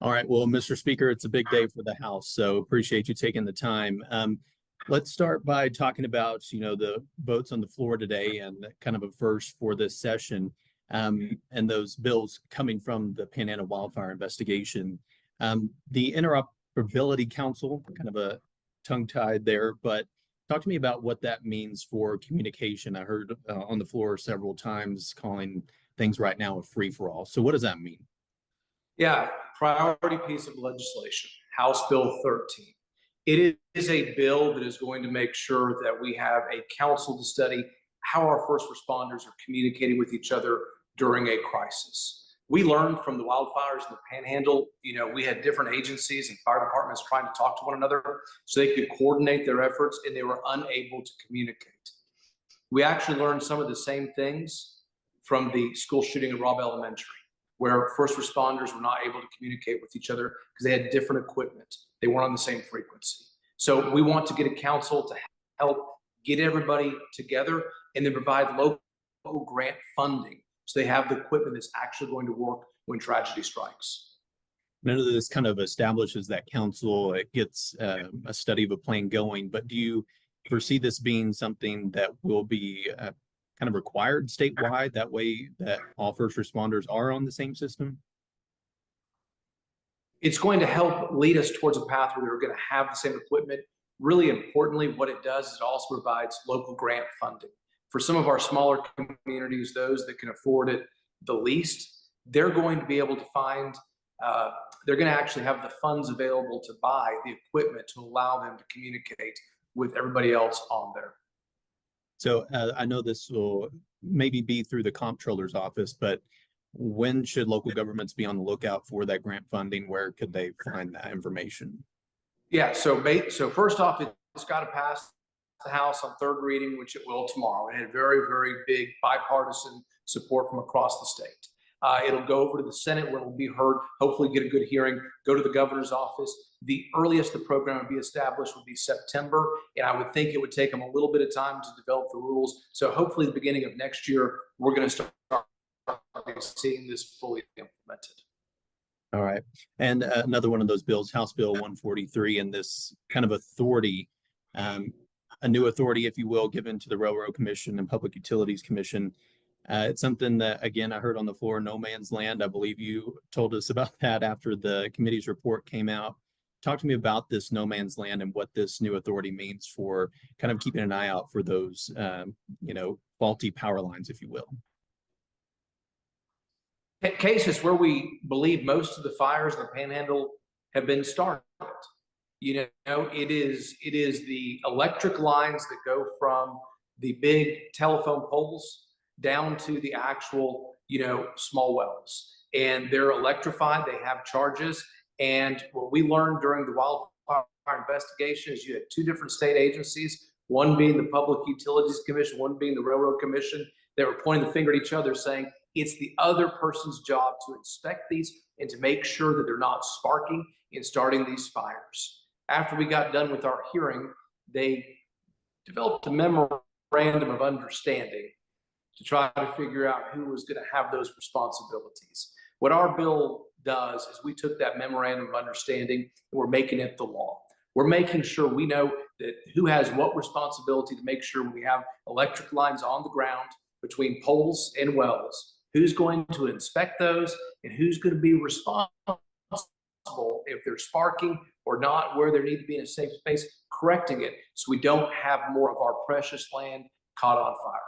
All right. Well, Mr. Speaker, it's a big day for the House, so appreciate you taking the time. Let's start by talking about, the votes on the floor today and kind of a first for this session, and those bills coming from the Panhandle wildfire investigation. The Interoperability Council, kind of a tongue-tied there, but talk to me about what that means for communication. I heard on the floor several times calling things right now a free-for-all. So what does that mean? Yeah, priority piece of legislation, House Bill 13. It is a bill that is going to make sure that we have a council to study how our first responders are communicating with each other during a crisis. We learned from the wildfires in the Panhandle, we had different agencies and fire departments trying to talk to one another so they could coordinate their efforts, and they were unable to communicate. We actually learned some of the same things from the school shooting at Robb Elementary, where first responders were not able to communicate with each other because they had different equipment. They weren't on the same frequency. So we want to get a council to help get everybody together and then provide local grant funding so they have the equipment that's actually going to work when tragedy strikes. None of this kind of establishes that council. It gets a study of a plan going, but do you foresee this being something that will be kind of required statewide, that way that all first responders are on the same system? It's going to help lead us towards a path where we're going to have the same equipment. Really importantly, what it does is it also provides local grant funding. For some of our smaller communities, those that can afford it the least, they're going to be able to find, they're going to actually have the funds available to buy the equipment to allow them to communicate with everybody else on there. So I know this will maybe be through the comptroller's office, but when should local governments be on the lookout for that grant funding? Where could they find that information? Yeah, so first off, it's got to pass the House on third reading, which it will tomorrow. It had very, very big bipartisan support from across the state. It'll go over to the Senate where it'll be heard, hopefully get a good hearing, go to the governor's office. The earliest the program would be established would be September, and I would think it would take them a little bit of time to develop the rules. So hopefully the beginning of next year, we're going to start seeing this fully implemented. All right. And another one of those bills, House Bill 143, and this kind of authority, a new authority, if you will, given to the Railroad Commission and Public Utilities Commission. It's something that, again, I heard on the floor, no man's land. I believe you told us about that after the committee's report came out. Talk to me about this no man's land and what this new authority means for kind of keeping an eye out for those, faulty power lines, if you will. Cases where we believe most of the fires in the Panhandle have been started. It is the electric lines that go from the big telephone poles down to the actual, small wells. And they're electrified, they have charges. And what we learned during the wildfire investigation is you had two different state agencies, one being the Public Utilities Commission, one being the Railroad Commission. They were pointing the finger at each other saying, it's the other person's job to inspect these and to make sure that they're not sparking and starting these fires. After we got done with our hearing, they developed a memorandum of understanding to try to figure out who was going to have those responsibilities. What our bill does is we took that memorandum of understanding and we're making it the law. We're making sure we know that who has what responsibility to make sure we have electric lines on the ground between poles and wells, who's going to inspect those, and who's going to be responsible if they're sparking or not, where they need to be in a safe space, correcting it so we don't have more of our precious land caught on fire.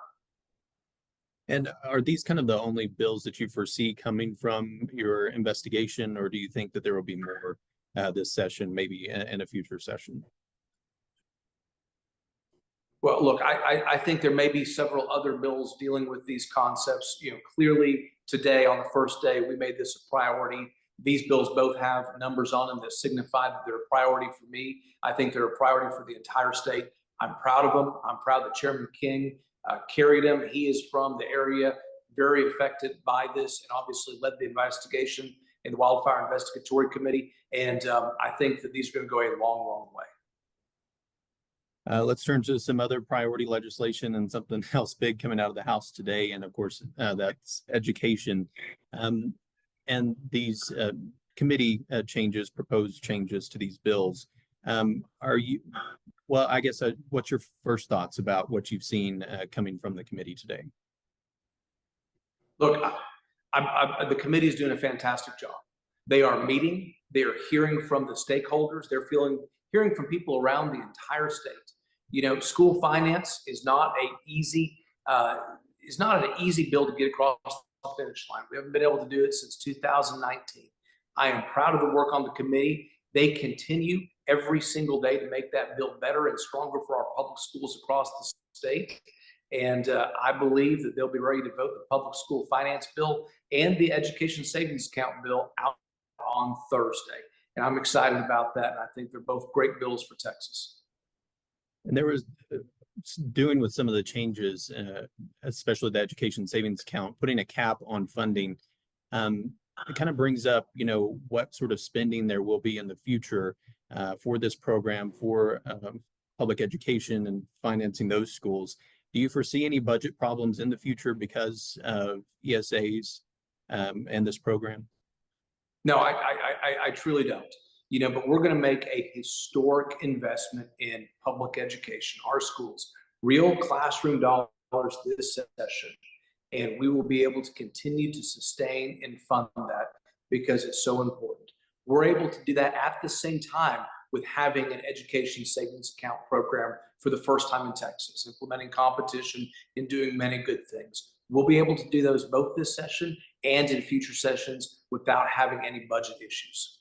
And are these kind of the only bills that you foresee coming from your investigation, or do you think that there will be more this session, maybe in a future session? Well, look, I think there may be several other bills dealing with these concepts. Clearly today on the first day, we made this a priority. These bills both have numbers on them that signify that they're a priority for me. I think they're a priority for the entire state. I'm proud of them. I'm proud that Chairman King carried them. He is from the area, very affected by this, and obviously led the investigation in the Wildfire Investigatory Committee. And I think that these are going to go a long, long way. Let's turn to some other priority legislation and something else big coming out of the House today. And of course, that's education. And these committee changes, proposed changes to these bills. Well, I guess, what's your first thoughts about what you've seen coming from the committee today? Look, the committee is doing a fantastic job. They are meeting, they are hearing from the stakeholders, they're hearing from people around the entire state. You know, school finance is not an easy bill to get across the finish line. We haven't been able to do it since 2019. I am proud of the work on the committee. They continue every single day to make that bill better and stronger for our public schools across the state. And I believe that they'll be ready to vote the public school finance bill and the education savings account bill out on Thursday. And I'm excited about that. And I think they're both great bills for Texas. And there was doing with some of the changes, especially the education savings account, putting a cap on funding. It kind of brings up, you know, what sort of spending there will be in the future for this program for public education and financing those schools. Do you foresee any budget problems in the future because of ESAs and this program? No, I truly don't. You know, but we're going to make a historic investment in public education, our schools, real classroom dollars this session. And we will be able to continue to sustain and fund that because it's so important. We're able to do that at the same time with having an education savings account program for the first time in Texas, implementing competition and doing many good things. We'll be able to do those both this session and in future sessions without having any budget issues.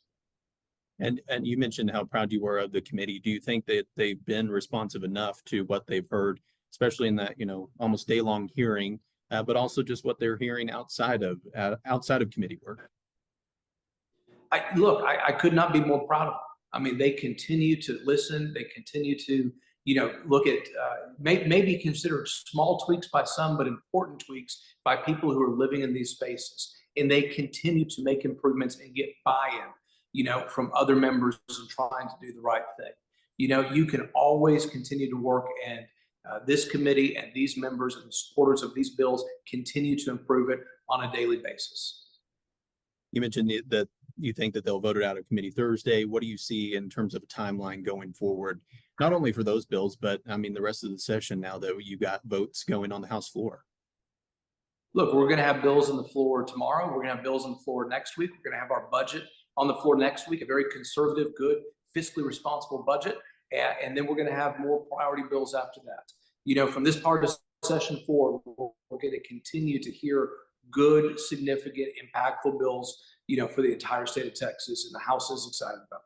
And you mentioned how proud you were of the committee. Do you think that they've been responsive enough to what they've heard, especially in that, you know, almost day-long hearing, but also just what they're hearing outside of committee work? I could not be more proud of them. I mean, they continue to listen. They continue to, you know, look at maybe consider small tweaks by some, but important tweaks by people who are living in these spaces. And they continue to make improvements and get buy-in, you know, from other members and trying to do the right thing. You know, you can always continue to work, and this committee and these members and the supporters of these bills continue to improve it on a daily basis. You mentioned that you think that they'll vote it out of committee Thursday. What do you see in terms of a timeline going forward, not only for those bills, but I mean, the rest of the session now that you got votes going on the House floor? Look, we're going to have bills on the floor tomorrow. We're going to have bills on the floor next week. We're going to have our budget on the floor next week, a very conservative, good, fiscally responsible budget. And then we're going to have more priority bills after that. You know, from this part of session forward, we're going to continue to hear good, significant, impactful bills, you know, for the entire state of Texas, and the House is excited about that.